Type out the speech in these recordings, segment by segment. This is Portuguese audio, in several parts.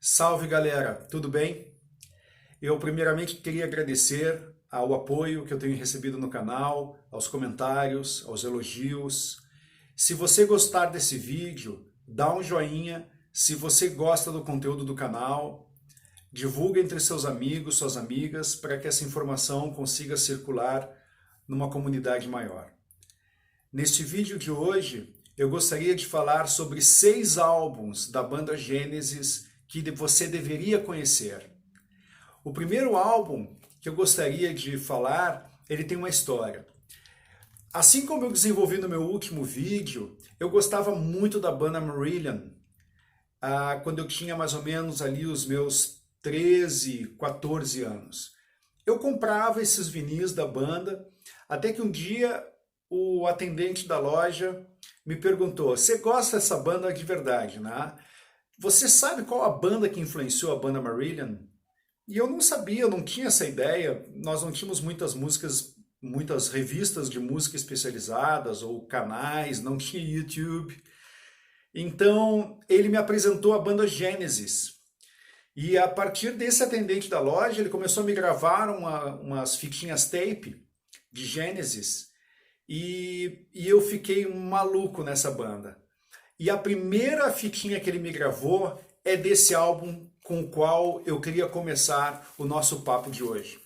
Salve galera, tudo bem? Eu primeiramente queria agradecer ao apoio que eu tenho recebido no canal, aos comentários, aos elogios. Se você gostar desse vídeo, dá um joinha. Se você gosta do conteúdo do canal, divulga entre seus amigos, suas amigas, para que essa informação consiga circular numa comunidade maior. Neste vídeo de hoje, eu gostaria de falar sobre 6 álbuns da banda Genesis que você deveria conhecer. O primeiro álbum que eu gostaria de falar, ele tem uma história. Assim como eu desenvolvi no meu último vídeo, eu gostava muito da banda Marillion, quando eu tinha mais ou menos ali os meus 13, 14 anos. Eu comprava esses vinis da banda, até que um dia o atendente da loja me perguntou: você gosta dessa banda de verdade, né? Você sabe qual a banda que influenciou a banda Marillion? E eu não sabia, eu não tinha essa ideia. Nós não tínhamos muitas músicas, muitas revistas de música especializadas ou canais, não tinha YouTube. Então ele me apresentou a banda Genesis. E a partir desse atendente da loja, ele começou a me gravar umas fitinhas tape de Genesis. E eu fiquei maluco nessa banda. E a primeira fitinha que ele me gravou é desse álbum com o qual eu queria começar o nosso papo de hoje.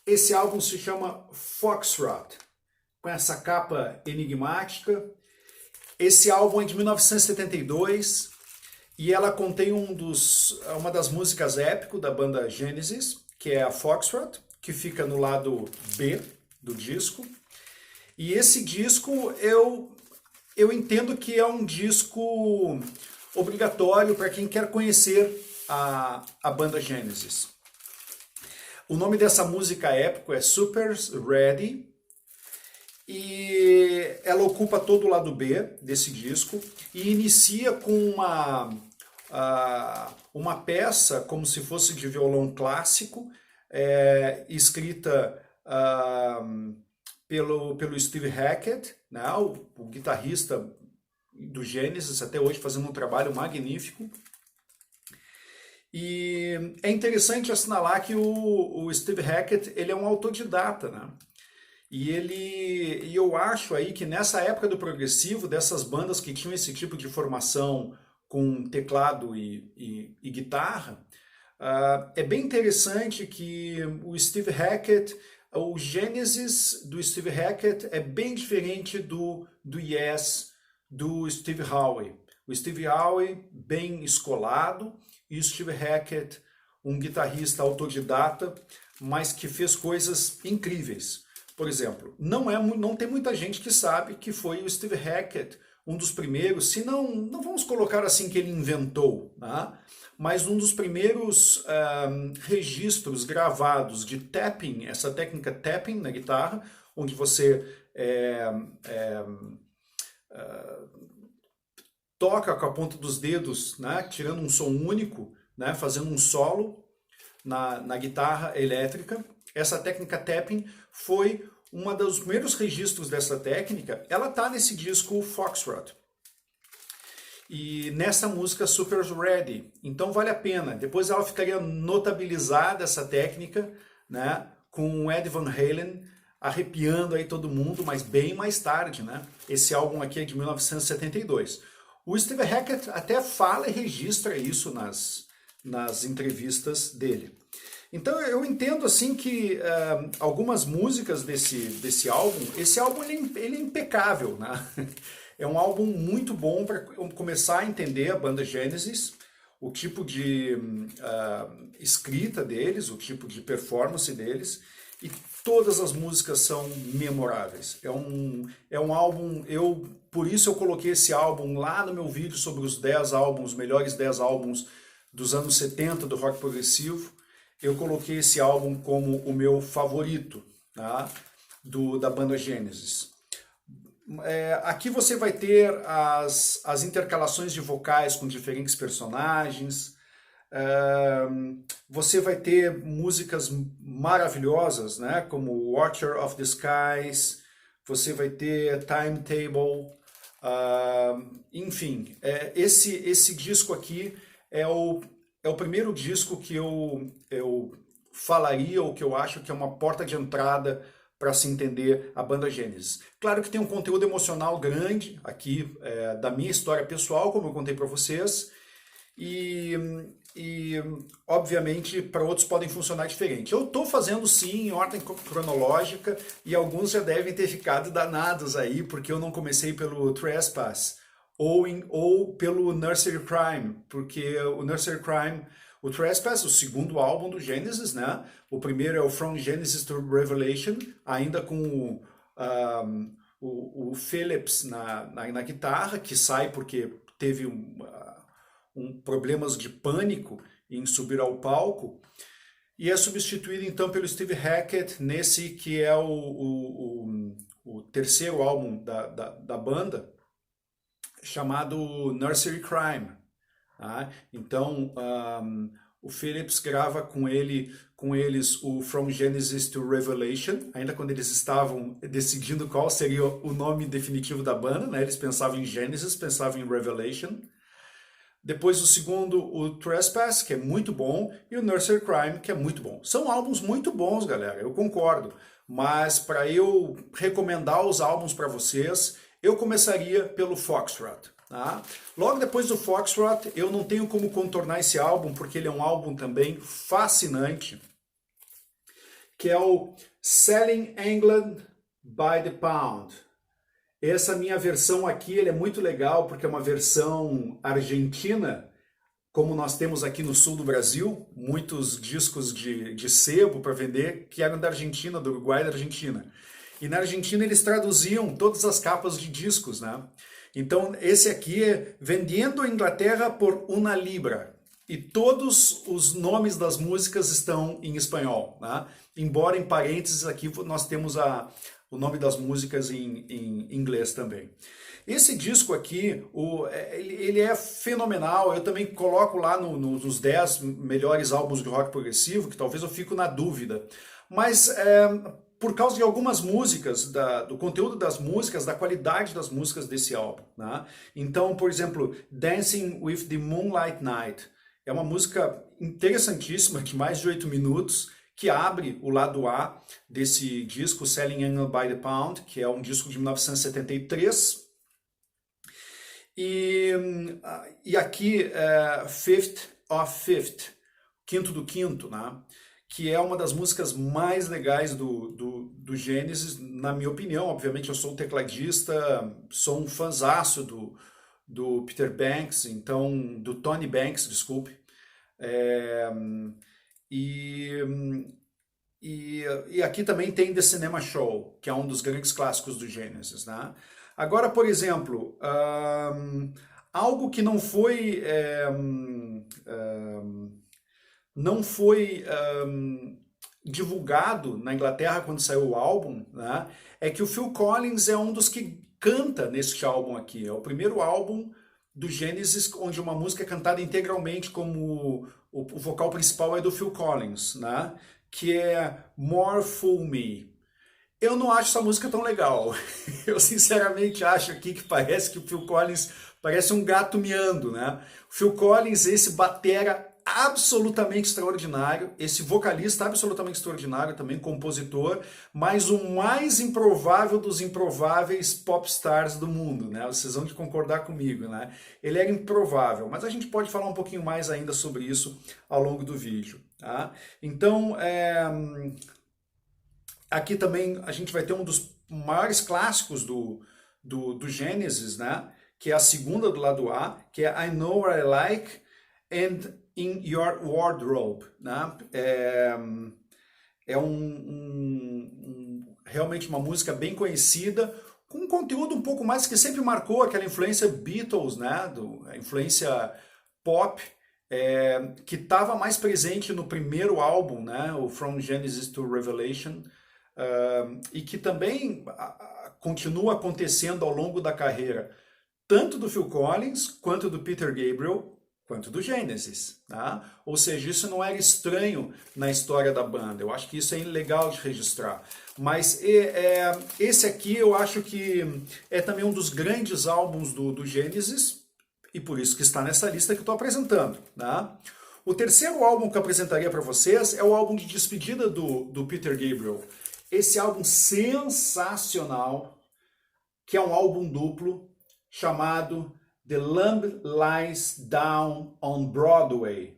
Esse álbum se chama Foxtrot, com essa capa enigmática. Esse álbum é de 1972 e ela contém uma das músicas épico da banda Genesis, que é a Foxtrot, que fica no lado B do disco. E esse disco eu entendo que é um disco obrigatório para quem quer conhecer a banda Genesis. O nome dessa música épico é Super Ready e ela ocupa todo o lado B desse disco e inicia com uma peça como se fosse de violão clássico, escrita pelo Steve Hackett, né, o guitarrista do Genesis, até hoje fazendo um trabalho magnífico. E é interessante assinalar que o Steve Hackett, ele é um autodidata, né? E eu acho aí que nessa época do progressivo, dessas bandas que tinham esse tipo de formação com teclado e guitarra, é bem interessante que o Steve Hackett, o Genesis do Steve Hackett é bem diferente do Yes, do Steve Howe. O Steve Howe bem escolado e o Steve Hackett um guitarrista autodidata, mas que fez coisas incríveis. Por exemplo, não tem muita gente que sabe que foi o Steve Hackett um dos primeiros, se não vamos colocar assim que ele inventou, né? Mas um dos primeiros registros gravados de tapping, essa técnica tapping na guitarra, onde você toca com a ponta dos dedos, né, tirando um som único, né, fazendo um solo na guitarra elétrica. Essa técnica tapping foi um dos primeiros registros dessa técnica. Ela está nesse disco Foxtrot e nessa música Super Ready. Então vale a pena. Depois ela ficaria notabilizada, essa técnica, né, com o Eddie Van Halen arrepiando aí todo mundo, mas bem mais tarde, né? Esse álbum aqui é de 1972. O Steve Hackett até fala e registra isso nas entrevistas dele. Então eu entendo assim que algumas músicas desse álbum, esse álbum ele é impecável, né? É um álbum muito bom para começar a entender a banda Genesis, o tipo de escrita deles, o tipo de performance deles, e todas as músicas são memoráveis. É um álbum, por isso eu coloquei esse álbum lá no meu vídeo sobre os 10 álbuns, os melhores 10 álbuns dos anos 70 do rock progressivo. Eu coloquei esse álbum como o meu favorito, tá? Da banda Genesis. Aqui você vai ter as intercalações de vocais com diferentes personagens. Você vai ter músicas maravilhosas, né? Como Watcher of the Skies. Você vai ter Timetable. Enfim, esse disco aqui é o primeiro disco que eu falaria, ou que eu acho que é uma porta de entrada para se entender a banda Genesis. Claro que tem um conteúdo emocional grande aqui, da minha história pessoal, como eu contei para vocês, e obviamente para outros podem funcionar diferente. Eu estou fazendo sim em ordem cronológica, e alguns já devem ter ficado danados aí, porque eu não comecei pelo Trespass ou pelo Nursery Crime, porque o Nursery Crime, o Trespass, o segundo álbum do Genesis, né? O primeiro é o From Genesis to Revelation, ainda com o Phillips na guitarra, que sai porque teve problemas de pânico em subir ao palco, e é substituído então pelo Steve Hackett nesse que é o terceiro álbum da banda, chamado Nursery Crime. Tá? Então o Phillips grava com eles o From Genesis to Revelation, ainda quando eles estavam decidindo qual seria o nome definitivo da banda, né? Eles pensavam em Genesis, pensavam em Revelation. Depois o segundo, o Trespass, que é muito bom, e o Nursery Crime, que é muito bom. São álbuns muito bons, galera, eu concordo. Mas para eu recomendar os álbuns para vocês, eu começaria pelo Foxtrot. Tá? Logo depois do Foxtrot, eu não tenho como contornar esse álbum, porque ele é um álbum também fascinante, que é o Selling England by the Pound. Essa minha versão aqui, ele é muito legal, porque é uma versão argentina, como nós temos aqui no sul do Brasil, muitos discos de sebo para vender, que eram da Argentina, do Uruguai e da Argentina. E na Argentina eles traduziam todas as capas de discos, né? Então esse aqui é Vendendo a Inglaterra por uma libra. E todos os nomes das músicas estão em espanhol, né? Embora em parênteses aqui nós temos o nome das músicas em inglês também. Esse disco aqui, ele é fenomenal. Eu também coloco lá nos 10 melhores álbuns de rock progressivo, que talvez eu fico na dúvida. Mas por causa de algumas músicas, do conteúdo das músicas, da qualidade das músicas desse álbum. Né? Então, por exemplo, Dancing with the Moonlight Night é uma música interessantíssima, de mais de 8 minutos, que abre o lado A desse disco, Selling England by the Pound, que é um disco de 1973. E aqui, Fifth of Fifth, Quinto do Quinto, né? Que é uma das músicas mais legais do Genesis, na minha opinião. Obviamente eu sou tecladista, sou um fãzaço do Peter Banks, então, do Tony Banks, desculpe. E aqui também tem The Cinema Show, que é um dos grandes clássicos do Genesis, né? Agora, por exemplo, algo que não foi divulgado na Inglaterra quando saiu o álbum, né? É que o Phil Collins é um dos que canta neste álbum aqui. É o primeiro álbum do Genesis onde uma música é cantada integralmente, como o vocal principal é do Phil Collins, né? Que é More Fool Me. Eu não acho essa música tão legal. Eu sinceramente acho aqui que parece que o Phil Collins parece um gato miando, né? O Phil Collins, esse batera absolutamente extraordinário, esse vocalista absolutamente extraordinário, também compositor, mas o mais improvável dos improváveis popstars do mundo, né? Vocês vão concordar comigo, né? Ele era improvável, mas a gente pode falar um pouquinho mais ainda sobre isso ao longo do vídeo, tá? Então, aqui também a gente vai ter um dos maiores clássicos do Genesis, né? Que é a segunda do lado A, que é I Know What I Like and In Your Wardrobe, né? Realmente uma música bem conhecida, com um conteúdo um pouco mais que sempre marcou aquela influência Beatles, né? A influência pop, que estava mais presente no primeiro álbum, né? O From Genesis to Revelation, e que também continua acontecendo ao longo da carreira, tanto do Phil Collins, quanto do Peter Gabriel, quanto do Genesis, tá? Ou seja, isso não era estranho na história da banda. Eu acho que isso é legal de registrar. Mas esse aqui eu acho que é também um dos grandes álbuns do Genesis. e por isso que está nessa lista que eu estou apresentando, tá? O terceiro álbum que eu apresentaria para vocês é o álbum de despedida do Peter Gabriel. Esse álbum sensacional, que é um álbum duplo, chamado The Lamb Lies Down on Broadway.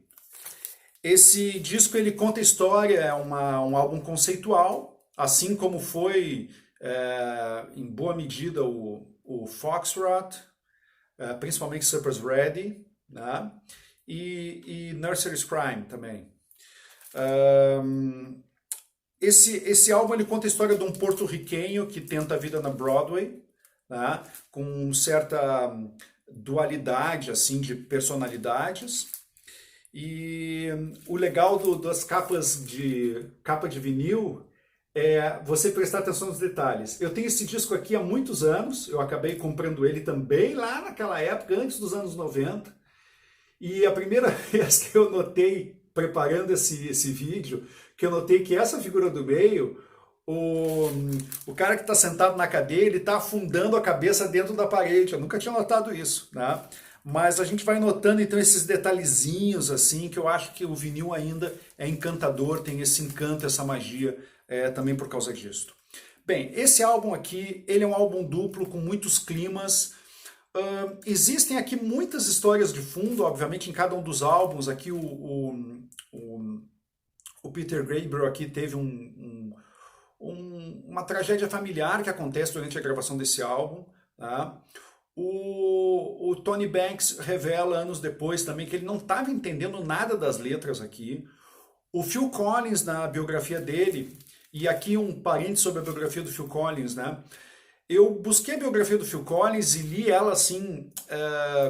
Esse disco ele conta a história, é um álbum conceitual, assim como foi em boa medida o Foxtrot, principalmente Supper's Ready, né? E Nursery Scrying também. Esse álbum ele conta a história de um porto-riquenho que tenta a vida na Broadway, né? Com certa dualidade assim, de personalidades. E o legal das capa de vinil é você prestar atenção nos detalhes. Eu tenho esse disco aqui há muitos anos, eu acabei comprando ele também lá naquela época, antes dos anos 90. E a primeira vez que eu notei, preparando esse vídeo, que eu notei que essa figura do meio, o cara que está sentado na cadeira, ele está afundando a cabeça dentro da parede. Eu nunca tinha notado isso, né? Mas a gente vai notando então esses detalhezinhos assim, que eu acho que o vinil ainda é encantador, tem esse encanto, essa magia também por causa disso. Bem, esse álbum aqui, ele é um álbum duplo com muitos climas. Existem aqui muitas histórias de fundo, obviamente em cada um dos álbuns. Aqui o Peter Gabriel aqui teve uma tragédia familiar que acontece durante a gravação desse álbum, tá? O Tony Banks revela anos depois também que ele não estava entendendo nada das letras aqui. O Phil Collins, na biografia dele, e aqui um parênteses sobre a biografia do Phil Collins, né? Eu busquei a biografia do Phil Collins e li ela assim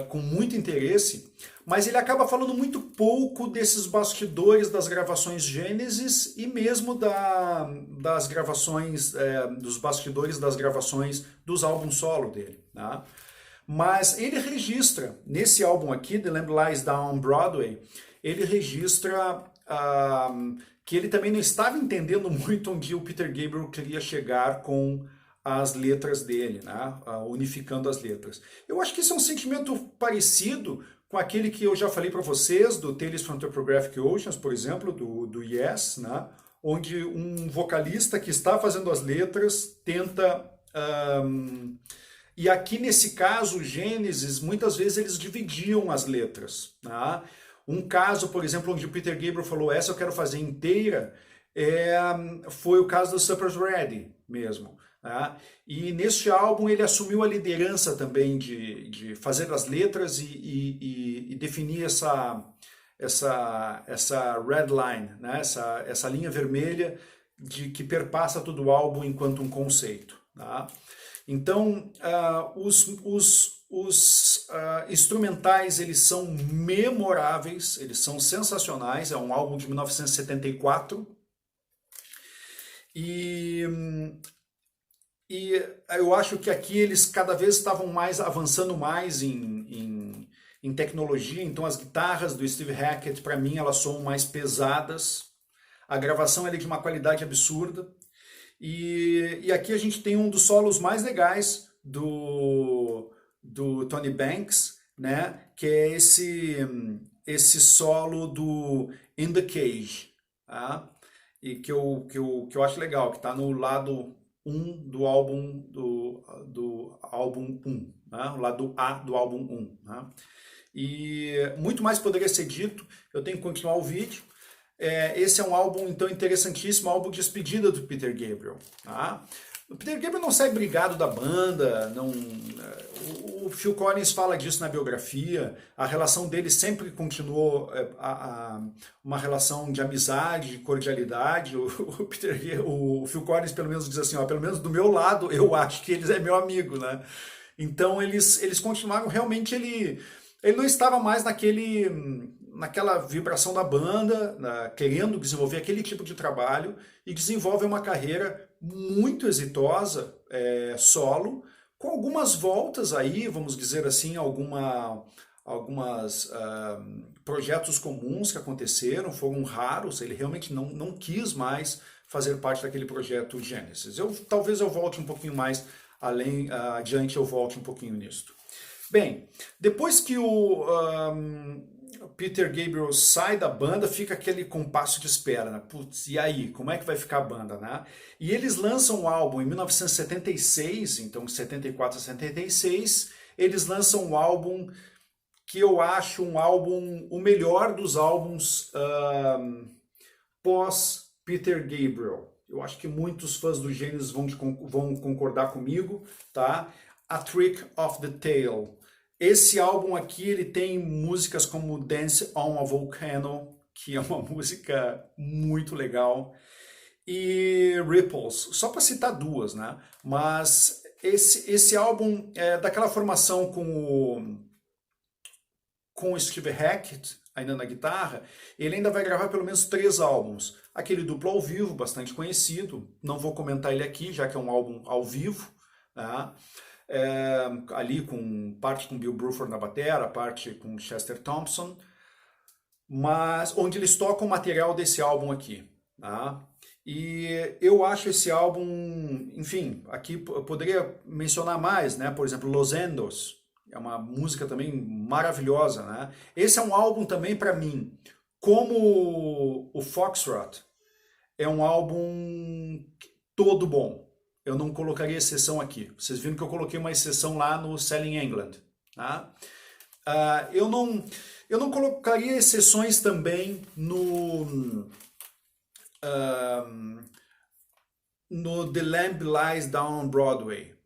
com muito interesse, mas ele acaba falando muito pouco desses bastidores das gravações Genesis e mesmo das gravações, dos bastidores das gravações dos álbuns solo dele, né? Mas ele registra, nesse álbum aqui, The Lamb Lies Down on Broadway, ele registra que ele também não estava entendendo muito onde o Peter Gabriel queria chegar com as letras dele, né? Unificando as letras. Eu acho que isso é um sentimento parecido com aquele que eu já falei para vocês, do Tales from Topographic Oceans, por exemplo, do Yes, né? Onde um vocalista que está fazendo as letras tenta... E aqui nesse caso, o Gênesis, muitas vezes eles dividiam as letras, tá? Um caso, por exemplo, onde o Peter Gabriel falou, essa eu quero fazer inteira, foi o caso do Supper's Ready mesmo. Tá? E neste álbum ele assumiu a liderança também de fazer as letras e definir essa red line, né? essa linha vermelha que perpassa todo o álbum enquanto um conceito. Tá? Então, os instrumentais eles são memoráveis, eles são sensacionais, é um álbum de 1974 e eu acho que aqui eles cada vez estavam avançando mais em tecnologia, então as guitarras do Steve Hackett, para mim, elas são mais pesadas, a gravação é de uma qualidade absurda, e aqui a gente tem um dos solos mais legais do Tony Banks, né, que é esse solo do In The Cage, tá? E que eu acho legal, que está no lado 1 do álbum 1, né? O lado A do álbum 1. Né? E muito mais poderia ser dito, eu tenho que continuar o vídeo. Esse é um álbum, então, interessantíssimo, álbum de despedida do Peter Gabriel. Tá? O Peter Gabriel não sai brigado da banda, o Phil Collins fala disso na biografia, a relação dele sempre continuou uma relação de amizade, de cordialidade. O Phil Collins pelo menos diz assim, ó, pelo menos do meu lado eu acho que ele é meu amigo, né? Então eles continuaram, realmente ele não estava mais naquela vibração da banda, querendo desenvolver aquele tipo de trabalho, e desenvolve uma carreira muito exitosa, solo, com algumas voltas aí, vamos dizer assim, algumas projetos comuns que aconteceram, foram raros, ele realmente não quis mais fazer parte daquele projeto Genesis. Talvez eu volte um pouquinho mais adiante, eu volte um pouquinho nisso. Bem, depois que o Peter Gabriel sai da banda, fica aquele compasso de espera, né? Putz, e aí, como é que vai ficar a banda, né? E eles lançam um álbum em 1976, então 74 a 76, eles lançam um álbum que eu acho um álbum, o melhor dos álbuns pós Peter Gabriel. Eu acho que muitos fãs do Genesis vão concordar comigo, tá? A Trick of the Tail. Esse álbum aqui, ele tem músicas como Dance on a Volcano, que é uma música muito legal, e Ripples, só para citar duas, né? Mas esse álbum é daquela formação com o Steve Hackett, ainda na guitarra, ele ainda vai gravar pelo menos 3 álbuns. Aquele duplo ao vivo, bastante conhecido, não vou comentar ele aqui, já que é um álbum ao vivo, né? Ali com parte com Bill Bruford na batera, parte com Chester Thompson, mas onde eles tocam o material desse álbum aqui, tá? E eu acho esse álbum, enfim, aqui eu poderia mencionar mais, né? Por exemplo, Los Endos, é uma música também maravilhosa, né? Esse é um álbum também para mim, como o Foxtrot, é um álbum todo bom. Eu não colocaria exceção aqui. Vocês viram que eu coloquei uma exceção lá no Selling England, tá? Eu não colocaria exceções também no The Lamb Lies Down on Broadway.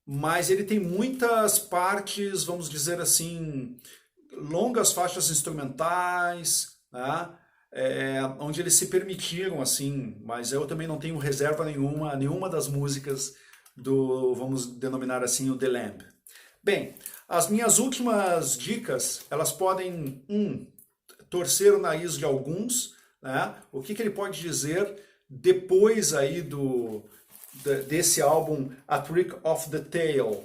Mas ele tem muitas partes, vamos dizer assim, longas faixas instrumentais, né? Onde eles se permitiram, assim, mas eu também não tenho reserva nenhuma das músicas do, vamos denominar assim, o The Lamb. Bem, as minhas últimas dicas, elas podem, torcer o nariz de alguns, né? O que ele pode dizer depois aí desse álbum A Trick of the Tail.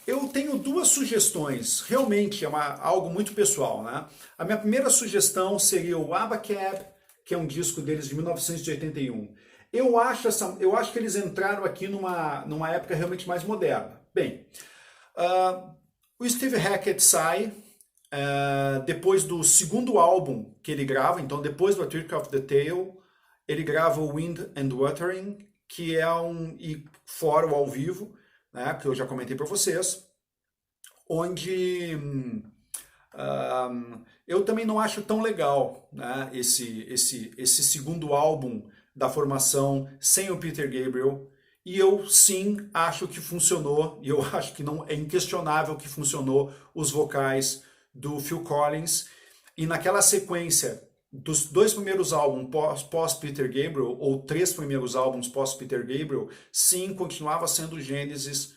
Eu tenho 2 sugestões, realmente é algo muito pessoal, né? A minha primeira sugestão seria o ABBA Cab, que é um disco deles de 1981. Eu acho que eles entraram aqui numa época realmente mais moderna. Bem, o Steve Hackett sai depois do segundo álbum que ele grava, então depois do A Trick of the Tail, ele grava o Wind and Wuthering, que é e fora o ao vivo, né, que eu já comentei para vocês, onde eu também não acho tão legal, né, esse segundo álbum da formação sem o Peter Gabriel, e eu sim acho que funcionou, e eu acho que não é inquestionável que funcionou os vocais do Phil Collins, e naquela sequência dos 2 primeiros álbuns pós-Peter Gabriel, ou 3 primeiros álbuns pós-Peter Gabriel, sim, continuava sendo o Genesis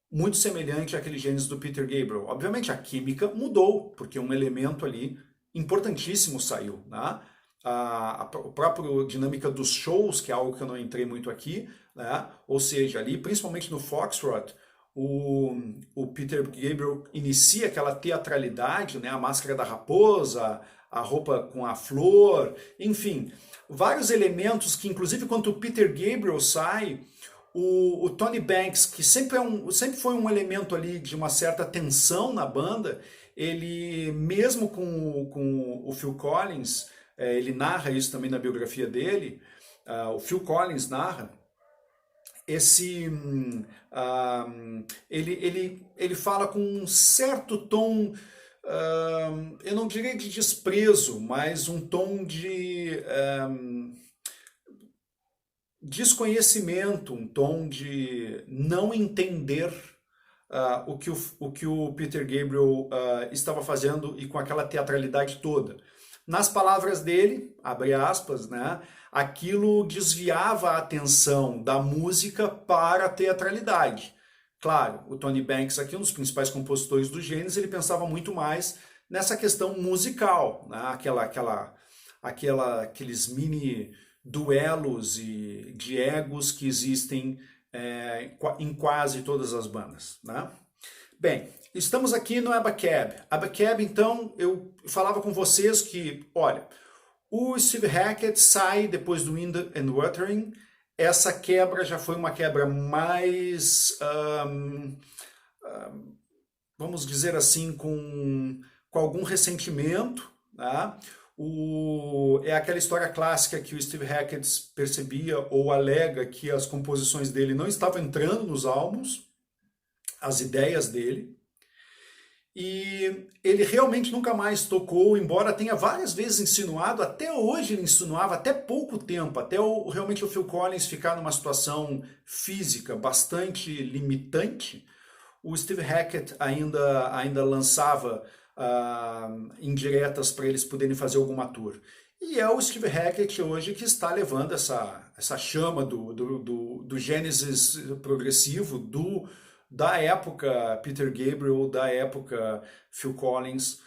muito semelhante àquele Genesis do Peter Gabriel. Obviamente a química mudou, porque um elemento ali importantíssimo saiu, né? A própria dinâmica dos shows, que é algo que eu não entrei muito aqui, né? Ou seja, ali, principalmente no Foxtrot, o Peter Gabriel inicia aquela teatralidade, né? A máscara da raposa, a roupa com a flor, enfim, vários elementos que, inclusive, quando o Peter Gabriel sai, o Tony Banks, que sempre foi um elemento ali de uma certa tensão na banda, ele, mesmo com o Phil Collins, ele narra isso também na biografia dele, o Phil Collins narra, ele fala com um certo tom, eu não diria de desprezo, mas um tom de desconhecimento, um tom de não entender o que o Peter Gabriel estava fazendo e com aquela teatralidade toda. Nas palavras dele, abre aspas, né, aquilo desviava a atenção da música para a teatralidade. Claro, o Tony Banks, aqui um dos principais compositores do Genesis, ele pensava muito mais nessa questão musical, né, aqueles mini duelos de egos que existem em quase todas as bandas, né? Bem, estamos aqui no ABBA Cab. ABBA Cab, então, eu falava com vocês que, olha, o Steve Hackett sai depois do Wind and Wuthering. Essa quebra já foi uma quebra mais vamos dizer assim, com algum ressentimento, tá? É aquela história clássica que o Steve Hackett percebia ou alega que as composições dele não estavam entrando nos álbuns, as ideias dele, e ele realmente nunca mais tocou, embora tenha várias vezes insinuado, até hoje ele insinuava, até pouco tempo, até realmente o Phil Collins ficar numa situação física bastante limitante, o Steve Hackett ainda lançava indiretas para eles poderem fazer alguma tour. E é o Steve Hackett hoje que está levando essa chama do Gênesis progressivo, da época Peter Gabriel, da época Phil Collins,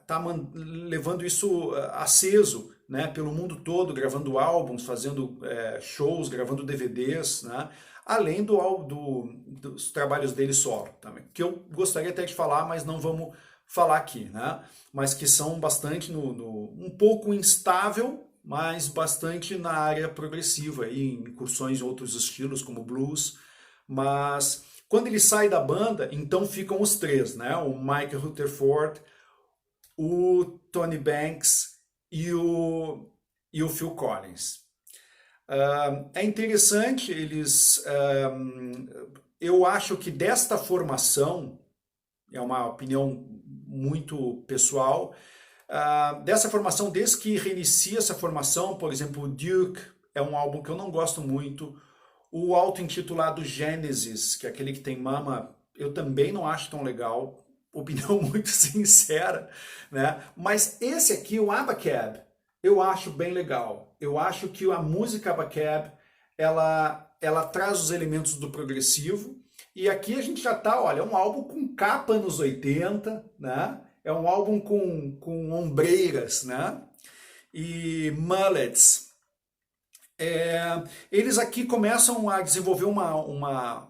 tá levando isso aceso, né, pelo mundo todo, gravando álbuns, fazendo shows, gravando DVDs, né, além dos trabalhos dele solo também, que eu gostaria até de falar, mas não vamos falar aqui, né, mas que são bastante um pouco instável, mas bastante na área progressiva, aí, em incursões em outros estilos, como blues. Mas quando ele sai da banda, então ficam os três, né? O Mike Rutherford, o Tony Banks e o Phil Collins. É interessante, eu acho que desta formação, é uma opinião muito pessoal, dessa formação, desde que reinicia essa formação, por exemplo, o Duke é um álbum que eu não gosto muito. O auto-intitulado Genesis, que é aquele que tem Mama, eu também não acho tão legal, opinião muito sincera, né? Mas esse aqui, o Abacab, eu acho bem legal. Eu acho que a música Abacab, ela traz os elementos do progressivo, e aqui a gente já tá, olha, é um álbum com capa nos 80, né? É um álbum com ombreiras, né? E mullets. Eles aqui começam a desenvolver uma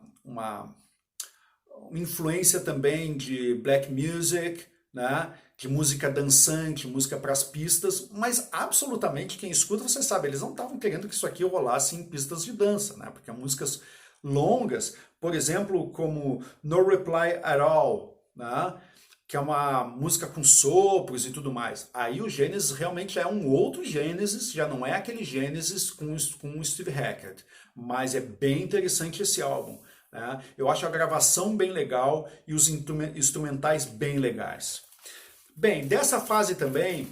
influência também de black music, né? De música dançante, música para as pistas, mas absolutamente quem escuta, você sabe, eles não estavam querendo que isso aqui rolasse em pistas de dança, né? Porque músicas longas, por exemplo, como No Reply at All, né? Que é uma música com sopros e tudo mais. Aí o Gênesis realmente é um outro Gênesis, já não é aquele Gênesis com o Steve Hackett, mas é bem interessante esse álbum, né? Eu acho a gravação bem legal e os instrumentais bem legais. Bem, dessa fase também,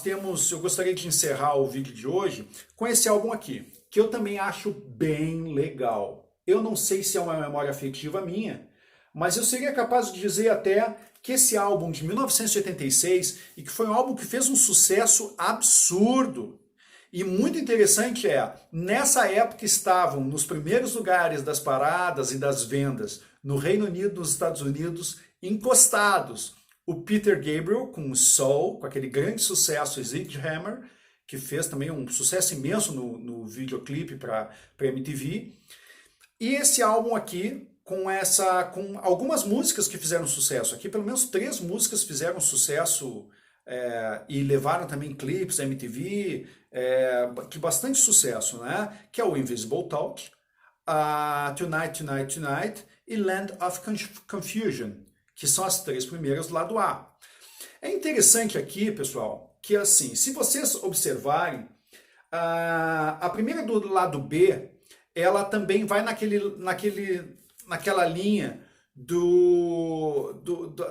eu gostaria de encerrar o vídeo de hoje com esse álbum aqui, que eu também acho bem legal. Eu não sei se é uma memória afetiva minha, mas eu seria capaz de dizer até que esse álbum de 1986, e que foi um álbum que fez um sucesso absurdo, e muito interessante nessa época estavam nos primeiros lugares das paradas e das vendas no Reino Unido, nos Estados Unidos, encostados, o Peter Gabriel com o Soul, com aquele grande sucesso Sledgehammer, que fez também um sucesso imenso no videoclipe para MTV, e esse álbum aqui, com algumas músicas que fizeram sucesso. Aqui pelo menos 3 músicas fizeram sucesso e levaram também clipes da MTV de bastante sucesso, né? Que é o Invisible Touch, Tonight, Tonight, Tonight e Land of Confusion, que são as 3 primeiras do lado A. É interessante aqui, pessoal, que assim, se vocês observarem, a primeira do lado B, ela também vai naquela linha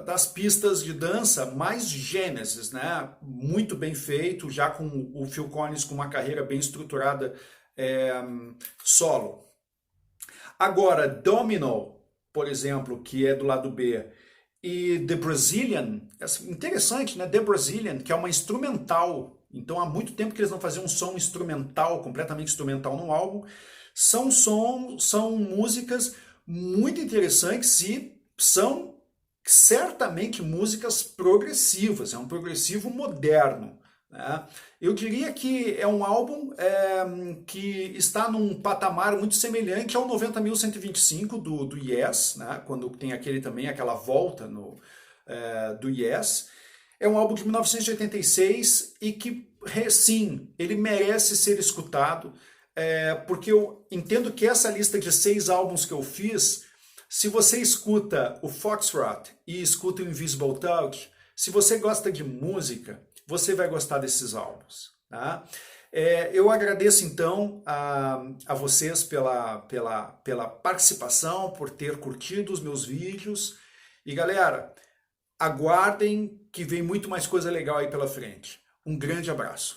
das pistas de dança mais Gênesis, né? Muito bem feito, já com o Phil Collins com uma carreira bem estruturada solo. Agora, Domino, por exemplo, que é do lado B, e The Brazilian, interessante, né? The Brazilian, que é uma instrumental. Então há muito tempo que eles não faziam um som instrumental, completamente instrumental no álbum. São músicas muito interessantes e são certamente músicas progressivas, é um progressivo moderno, né? Eu diria que é um álbum que está num patamar muito semelhante ao 90.125 do Yes, né? Quando tem aquela volta do Yes. É um álbum de 1986 e que, sim, ele merece ser escutado, porque eu entendo que essa lista de 6 álbuns que eu fiz Se você escuta o Foxtrot e escuta o Invisible Talk, se você gosta de música, você vai gostar desses álbuns. Tá? Eu agradeço então a vocês pela participação, por ter curtido os meus vídeos. E galera, aguardem que vem muito mais coisa legal aí pela frente. Um grande abraço.